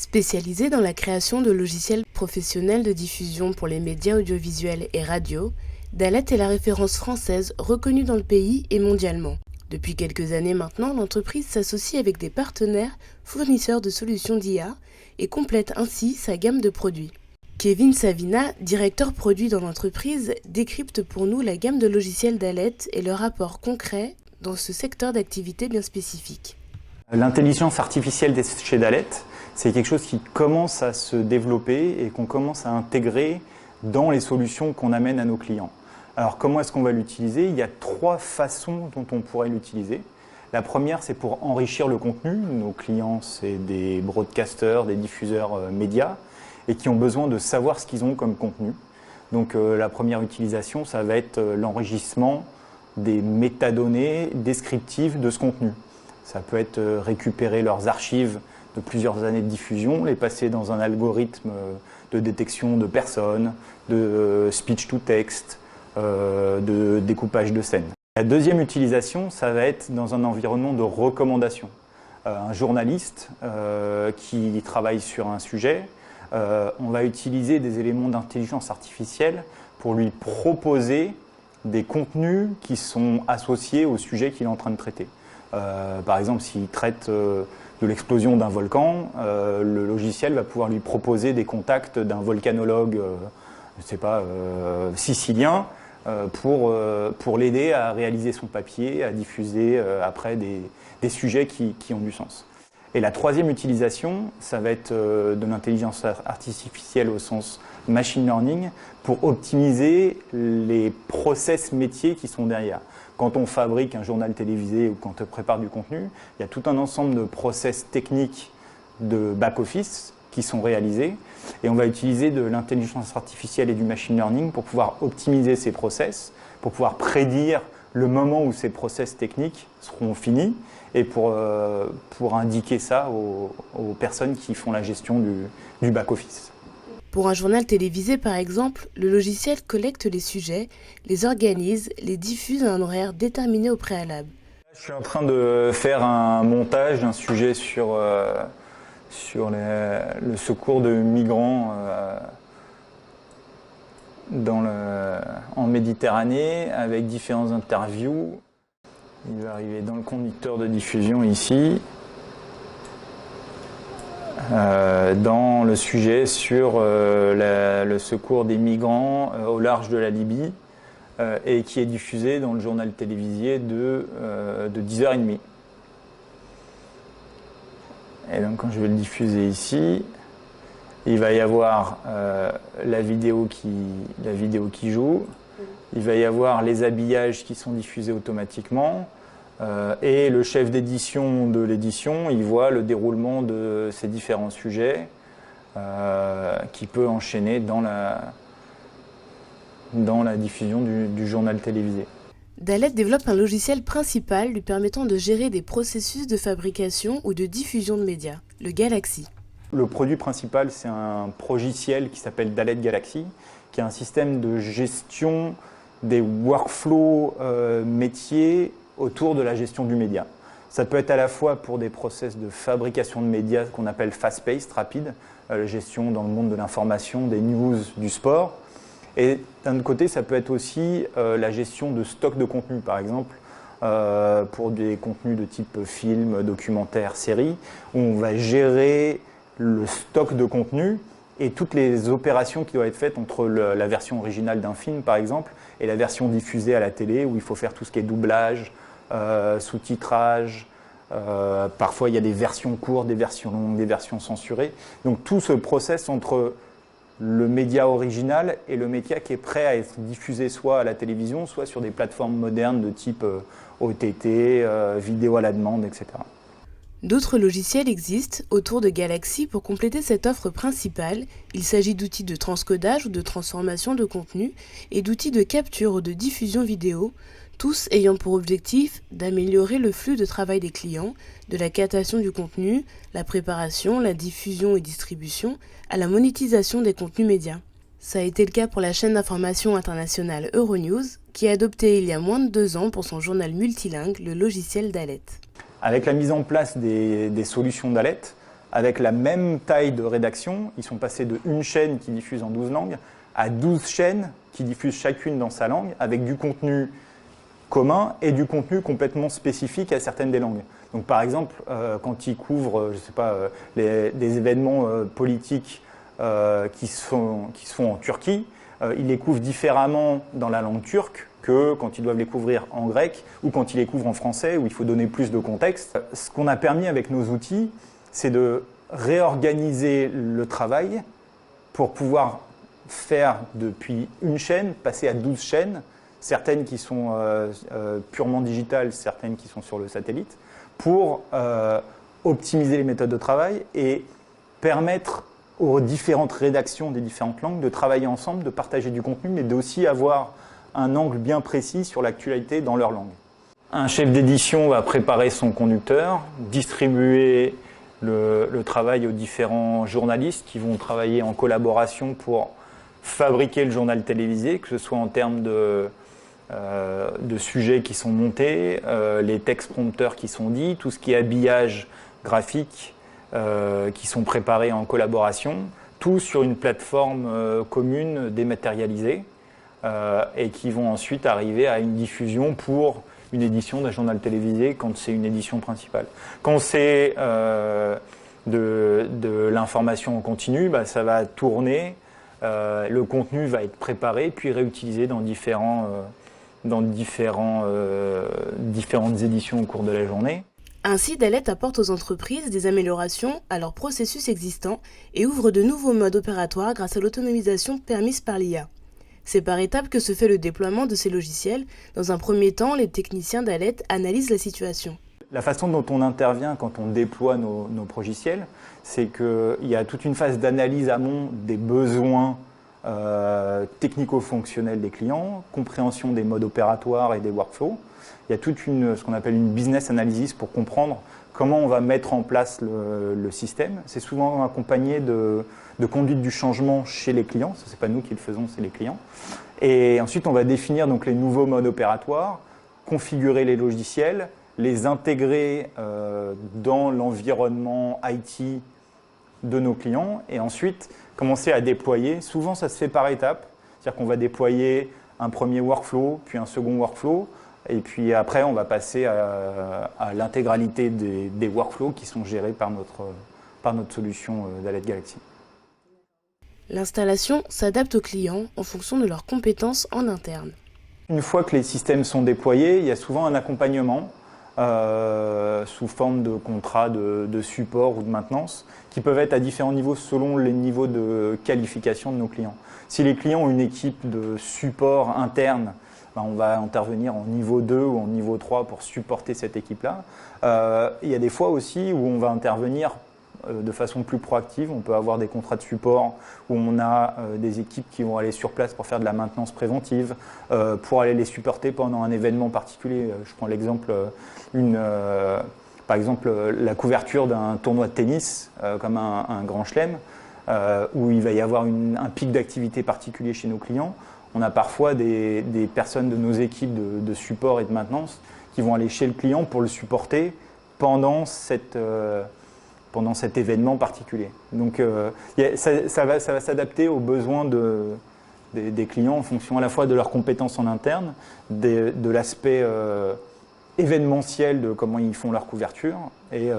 Spécialisée dans la création de logiciels professionnels de diffusion pour les médias audiovisuels et radio, Dalet est la référence française reconnue dans le pays et mondialement. Depuis quelques années maintenant, l'entreprise s'associe avec des partenaires fournisseurs de solutions d'IA et complète ainsi sa gamme de produits. Kevin Savina, directeur produit dans l'entreprise, décrypte pour nous la gamme de logiciels Dalet et leur apport concret dans ce secteur d'activité bien spécifique. L'intelligence artificielle chez Dalet, c'est quelque chose qui commence à se développer et qu'on commence à intégrer dans les solutions qu'on amène à nos clients. Alors comment est-ce qu'on va l'utiliser ? Il y a 3 façons dont on pourrait l'utiliser. La première, c'est pour enrichir le contenu. Nos clients, c'est des broadcasters, des diffuseurs médias et qui ont besoin de savoir ce qu'ils ont comme contenu. Donc la première utilisation, ça va être l'enrichissement des métadonnées descriptives de ce contenu. Ça peut être récupérer leurs archives de plusieurs années de diffusion, les passer dans un algorithme de détection de personnes, de speech to text, de découpage de scènes. La deuxième utilisation, ça va être dans un environnement de recommandation. Un journaliste qui travaille sur un sujet, on va utiliser des éléments d'intelligence artificielle pour lui proposer des contenus qui sont associés au sujet qu'il est en train de traiter. Par exemple, s'il traite de l'explosion d'un volcan, le logiciel va pouvoir lui proposer des contacts d'un volcanologue, sicilien, pour l'aider à réaliser son papier, à diffuser après des sujets qui ont du sens. Et la troisième utilisation, ça va être de l'intelligence artificielle au sens machine learning pour optimiser les process métiers qui sont derrière. Quand on fabrique un journal télévisé ou quand on prépare du contenu, il y a tout un ensemble de process techniques de back-office qui sont réalisés et on va utiliser de l'intelligence artificielle et du machine learning pour pouvoir optimiser ces process, pour pouvoir prédire le moment où ces process techniques seront finis et pour indiquer ça aux personnes qui font la gestion du back-office. Pour un journal télévisé, par exemple, le logiciel collecte les sujets, les organise, les diffuse à un horaire déterminé au préalable. Je suis en train de faire un montage d'un sujet sur le secours de migrants en Méditerranée avec différentes interviews. Il va arriver dans le conducteur de diffusion ici. Dans le sujet sur le secours des migrants au large de la Libye et qui est diffusé dans le journal télévisé de 10h30. Et donc quand je vais le diffuser ici, il va y avoir la vidéo qui joue, il va y avoir les habillages qui sont diffusés automatiquement. Et le chef d'édition de l'édition, il voit le déroulement de ces différents sujets qui peut enchaîner dans la diffusion du journal télévisé. Dalet développe un logiciel principal lui permettant de gérer des processus de fabrication ou de diffusion de médias, le Galaxy. Le produit principal, c'est un progiciel qui s'appelle Dalet Galaxy, qui est un système de gestion des workflows métiers autour de la gestion du média. Ça peut être à la fois pour des process de fabrication de médias qu'on appelle fast-paced, rapide, la gestion dans le monde de l'information, des news, du sport. Et d'un autre côté, ça peut être aussi la gestion de stock de contenu, par exemple, pour des contenus de type film, documentaire, série, où on va gérer le stock de contenu et toutes les opérations qui doivent être faites entre la version originale d'un film, par exemple, et la version diffusée à la télé, où il faut faire tout ce qui est doublage, sous-titrage, parfois il y a des versions courtes, des versions longues, des versions censurées. Donc tout ce process entre le média original et le média qui est prêt à être diffusé soit à la télévision, soit sur des plateformes modernes de type OTT, vidéo à la demande, etc. D'autres logiciels existent autour de Galaxy pour compléter cette offre principale. Il s'agit d'outils de transcodage ou de transformation de contenu et d'outils de capture ou de diffusion vidéo, tous ayant pour objectif d'améliorer le flux de travail des clients, de la captation du contenu, la préparation, la diffusion et distribution, à la monétisation des contenus médias. Ça a été le cas pour la chaîne d'information internationale Euronews, qui a adopté il y a moins de 2 ans pour son journal multilingue le logiciel Dalet. Avec la mise en place des solutions Dalet, avec la même taille de rédaction, ils sont passés de une chaîne qui diffuse en 12 langues à 12 chaînes qui diffusent chacune dans sa langue, avec du contenu commun et du contenu complètement spécifique à certaines des langues. Donc par exemple, quand ils couvrent, des événements politiques qui se font en Turquie, ils les couvrent différemment dans la langue turque que quand ils doivent les couvrir en grec ou quand ils les couvrent en français où il faut donner plus de contexte. Ce qu'on a permis avec nos outils, c'est de réorganiser le travail pour pouvoir faire depuis une chaîne, passer à 12 chaînes, certaines qui sont purement digitales, certaines qui sont sur le satellite, pour optimiser les méthodes de travail et permettre aux différentes rédactions des différentes langues de travailler ensemble, de partager du contenu, mais d'aussi avoir un angle bien précis sur l'actualité dans leur langue. Un chef d'édition va préparer son conducteur, distribuer le travail aux différents journalistes qui vont travailler en collaboration pour fabriquer le journal télévisé, que ce soit en termes de sujets qui sont montés, les textes prompteurs qui sont dits, tout ce qui est habillage graphique qui sont préparés en collaboration, tout sur une plateforme commune dématérialisée et qui vont ensuite arriver à une diffusion pour une édition d'un journal télévisé quand c'est une édition principale. Quand c'est de l'information en continu, ça va tourner, le contenu va être préparé puis réutilisé dans différentes éditions au cours de la journée. Ainsi, Dalet apporte aux entreprises des améliorations à leurs processus existants et ouvre de nouveaux modes opératoires grâce à l'autonomisation permise par l'IA. C'est par étapes que se fait le déploiement de ces logiciels. Dans un premier temps, les techniciens Dalet analysent la situation. La façon dont on intervient quand on déploie nos progiciels, c'est qu'il y a toute une phase d'analyse amont des besoins technico-fonctionnels des clients, compréhension des modes opératoires et des workflows. Il y a toute ce qu'on appelle une business analysis pour comprendre comment on va mettre en place le système. C'est souvent accompagné de conduite du changement chez les clients. Ce n'est pas nous qui le faisons, c'est les clients. Et ensuite, on va définir donc les nouveaux modes opératoires, configurer les logiciels, les intégrer dans l'environnement IT de nos clients et ensuite commencer à déployer. Souvent, ça se fait par étapes. C'est-à-dire qu'on va déployer un premier workflow, puis un second workflow. Et puis après, on va passer à l'intégralité des workflows qui sont gérés par notre solution Dalet Galaxy. L'installation s'adapte aux clients en fonction de leurs compétences en interne. Une fois que les systèmes sont déployés, il y a souvent un accompagnement sous forme de contrats de support ou de maintenance qui peuvent être à différents niveaux selon les niveaux de qualification de nos clients. Si les clients ont une équipe de support interne, on va intervenir en niveau 2 ou en niveau 3 pour supporter cette équipe-là. Il y a des fois aussi où on va intervenir de façon plus proactive. On peut avoir des contrats de support où on a des équipes qui vont aller sur place pour faire de la maintenance préventive, pour aller les supporter pendant un événement particulier. Je prends l'exemple, par exemple, la couverture d'un tournoi de tennis, comme un grand chelem, où il va y avoir un pic d'activité particulier chez nos clients. On a parfois des personnes de nos équipes de support et de maintenance qui vont aller chez le client pour le supporter pendant cet événement particulier. Donc ça va s'adapter aux besoins des clients en fonction à la fois de leurs compétences en interne, de l'aspect événementiel de comment ils font leur couverture et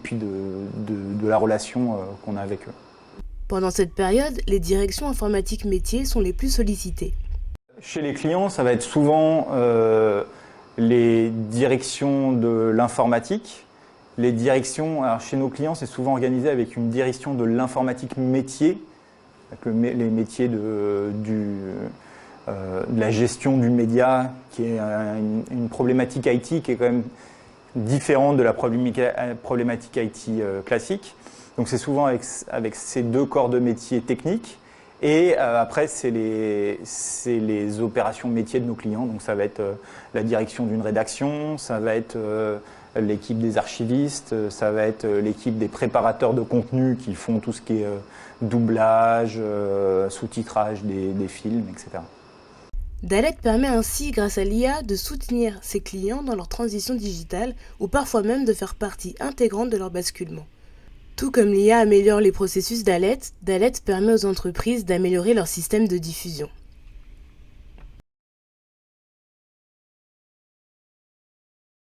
puis de la relation qu'on a avec eux. Pendant cette période, les directions informatiques métiers sont les plus sollicitées. Chez les clients, ça va être souvent les directions de l'informatique. Les directions, alors chez nos clients, c'est souvent organisé avec une direction de l'informatique métier, avec les métiers de la gestion du média, qui est une problématique IT qui est quand même différente de la problématique IT classique. Donc c'est souvent avec ces deux corps de métier techniques. Et après, c'est les opérations métiers de nos clients. Donc ça va être la direction d'une rédaction, ça va être l'équipe des archivistes, ça va être l'équipe des préparateurs de contenu qui font tout ce qui est doublage, sous-titrage des films, etc. Dalet permet ainsi, grâce à l'IA, de soutenir ses clients dans leur transition digitale ou parfois même de faire partie intégrante de leur basculement. Tout comme l'IA améliore les processus d'Alet, Dalet permet aux entreprises d'améliorer leur système de diffusion.